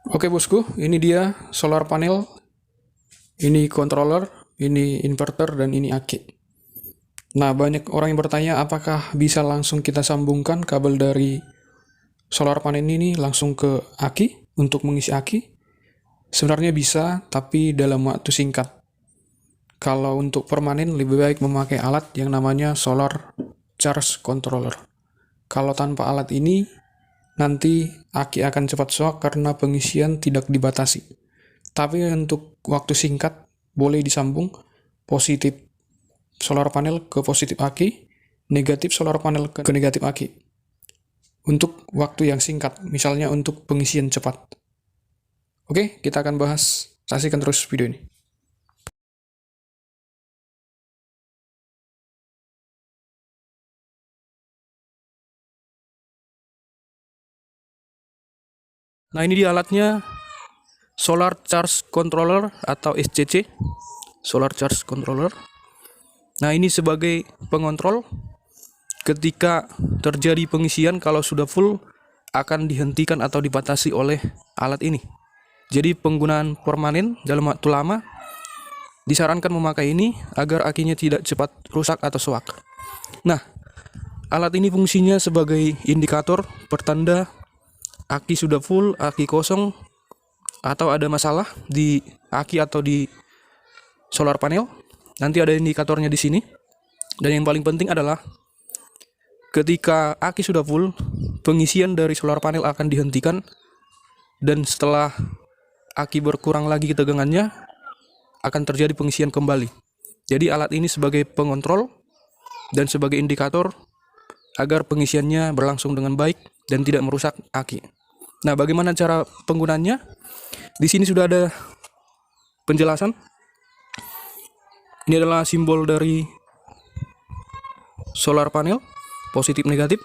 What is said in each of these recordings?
Oke bosku, ini dia solar panel, ini controller, ini inverter, dan ini aki. Nah, banyak orang yang bertanya apakah bisa langsung kita sambungkan kabel dari solar panel ini langsung ke aki untuk mengisi aki? Sebenarnya bisa, tapi dalam waktu singkat. Kalau untuk permanen lebih baik memakai alat yang namanya solar charge controller. Kalau tanpa alat ini, nanti aki akan cepat shock karena pengisian tidak dibatasi. Tapi untuk waktu singkat boleh disambung positif solar panel ke positif aki, negatif solar panel ke negatif aki. Untuk waktu yang singkat, misalnya untuk pengisian cepat. Oke, kita akan bahas. Saksikan terus video ini. Nah, ini dia alatnya, Solar Charge Controller atau SCC, Solar Charge Controller. Nah, ini sebagai pengontrol ketika terjadi pengisian, kalau sudah full akan dihentikan atau dibatasi oleh alat ini. Jadi penggunaan permanen dalam waktu lama disarankan memakai ini agar akinya tidak cepat rusak atau soak. Nah, alat ini fungsinya sebagai indikator pertanda aki sudah full, aki kosong, atau ada masalah di aki atau di solar panel. Nanti ada indikatornya di sini. Dan yang paling penting adalah ketika aki sudah full, pengisian dari solar panel akan dihentikan, dan setelah aki berkurang lagi ketegangannya akan terjadi pengisian kembali. Jadi alat ini sebagai pengontrol dan sebagai indikator agar pengisiannya berlangsung dengan baik dan tidak merusak aki. Nah, bagaimana cara penggunaannya? Di sini sudah ada penjelasan. Ini adalah simbol dari solar panel, positif negatif.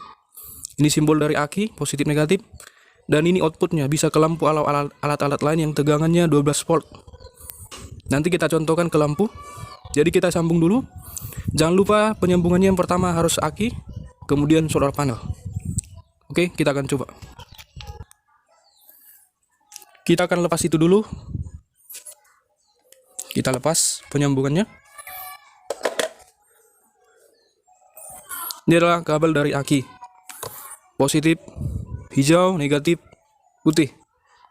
Ini simbol dari aki, positif negatif. Dan ini outputnya, bisa ke lampu alat-alat lain yang tegangannya 12 volt. Nanti kita contohkan ke lampu. Jadi kita sambung dulu. Jangan lupa penyambungannya yang pertama harus aki, kemudian solar panel. Oke, kita akan coba. Kita akan lepas itu dulu. Kita lepas penyambungannya. Ini adalah kabel dari aki. Positif, hijau, negatif, putih.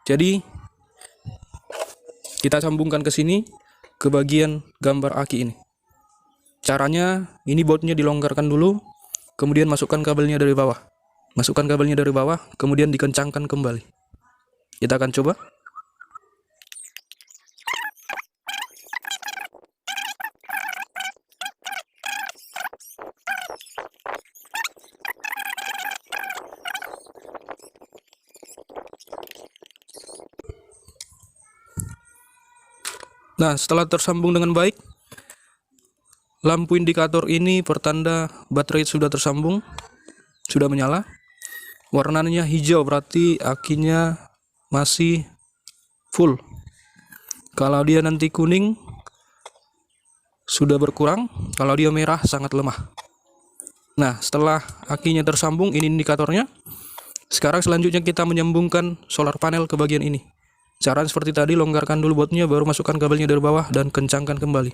Jadi kita sambungkan ke sini, ke bagian gambar aki ini. Caranya, ini bautnya dilonggarkan dulu, kemudian masukkan kabelnya dari bawah. Masukkan kabelnya dari bawah, kemudian dikencangkan kembali. Kita akan coba. Nah, setelah tersambung dengan baik, lampu indikator ini pertanda baterai sudah tersambung, sudah menyala. Warnanya hijau berarti akinya masih full. Kalau dia nanti kuning sudah berkurang, kalau dia merah sangat lemah. Nah, setelah akinya tersambung, ini indikatornya. Sekarang selanjutnya kita menyambungkan solar panel ke bagian ini. Cara seperti tadi, longgarkan dulu bautnya, baru masukkan kabelnya dari bawah dan kencangkan kembali.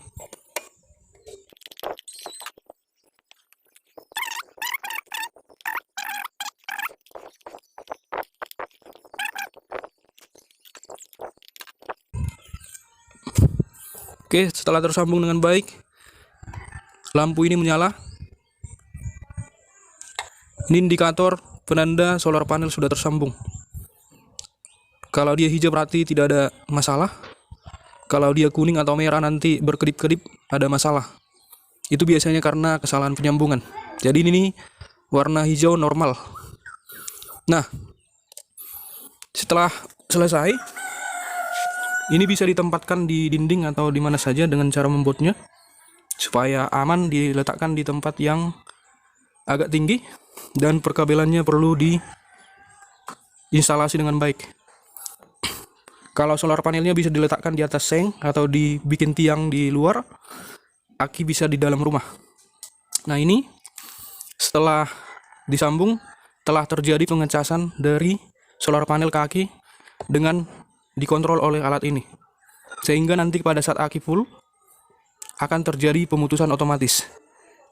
Oke, setelah tersambung dengan baik, lampu ini menyala. Ini indikator penanda solar panel sudah tersambung. Kalau dia hijau berarti tidak ada masalah. Kalau dia kuning atau merah nanti berkedip-kedip, ada masalah. Itu biasanya karena kesalahan penyambungan. Jadi ini warna hijau normal. Nah, setelah selesai, ini bisa ditempatkan di dinding atau di mana saja dengan cara membuatnya supaya aman, diletakkan di tempat yang agak tinggi dan perkabelannya perlu diinstalasi dengan baik. Kalau solar panelnya bisa diletakkan di atas seng atau dibikin tiang di luar, aki bisa di dalam rumah. Nah, ini setelah disambung, telah terjadi pengecasan dari solar panel ke aki dengan dikontrol oleh alat ini. Sehingga nanti pada saat aki full akan terjadi pemutusan otomatis.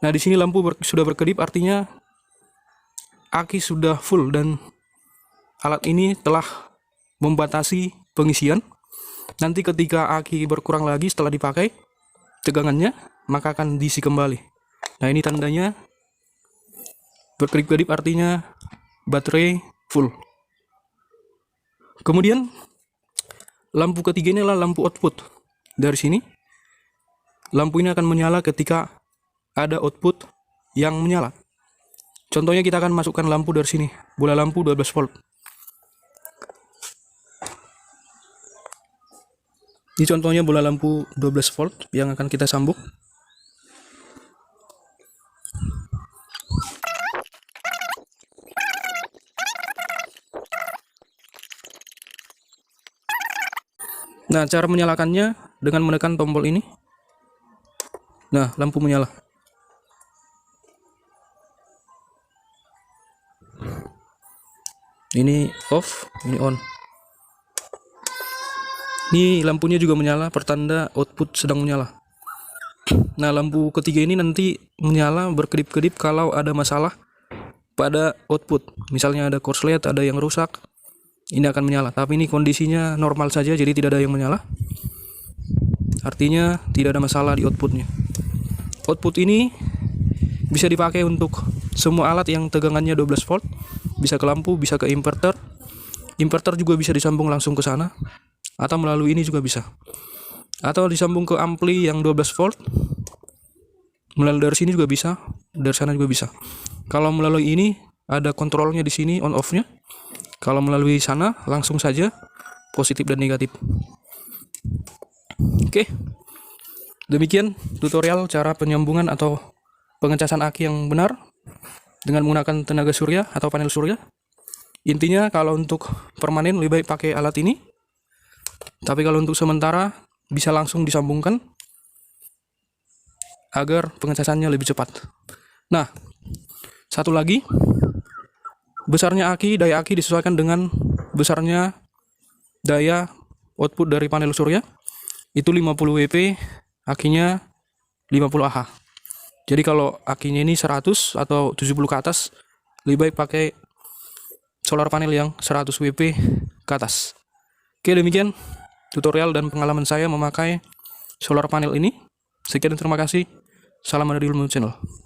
Nah, di sini lampu sudah berkedip, artinya aki sudah full dan alat ini telah membatasi pengisian. Nanti ketika aki berkurang lagi setelah dipakai tegangannya, maka akan diisi kembali. Nah, ini tandanya berkedip-kedip, artinya baterai full. Kemudian lampu ketiga ini adalah lampu output. Dari sini lampu ini akan menyala ketika ada output yang menyala. Contohnya kita akan masukkan lampu dari sini, bola lampu 12 volt. Ini contohnya bola lampu 12 volt yang akan kita sambung. Nah, cara menyalakannya dengan menekan tombol ini. Nah, lampu menyala. Ini off, ini on. Ini lampunya juga menyala, pertanda output sedang menyala. Nah, lampu ketiga ini nanti menyala berkedip-kedip kalau ada masalah pada output. Misalnya ada korslet, ada yang rusak, ini akan menyala. Tapi ini kondisinya normal saja, jadi tidak ada yang menyala. Artinya tidak ada masalah di outputnya. Output ini bisa dipakai untuk semua alat yang tegangannya 12 volt, bisa ke lampu, bisa ke inverter. Inverter juga bisa disambung langsung ke sana, atau melalui ini juga bisa. Atau disambung ke ampli yang 12 volt, melalui dari sini juga bisa, dari sana juga bisa. Kalau melalui ini ada kontrolnya di sini on off-nya. Kalau melalui sana langsung saja positif dan negatif. Oke. Demikian tutorial cara penyambungan atau pengecasan aki yang benar dengan menggunakan tenaga surya atau panel surya. Intinya kalau untuk permanen lebih baik pakai alat ini. Tapi kalau untuk sementara bisa langsung disambungkan agar pengecasannya lebih cepat. Nah, satu lagi, besarnya aki, daya aki disesuaikan dengan besarnya daya output dari panel surya. Itu 50 WP, akinya 50 Ah. Jadi kalau akinya ini 100 atau 70 ke atas, lebih baik pakai solar panel yang 100 WP ke atas. Oke, demikian tutorial dan pengalaman saya memakai solar panel ini. Sekian dan terima kasih. Salam dari Ilmu Channel.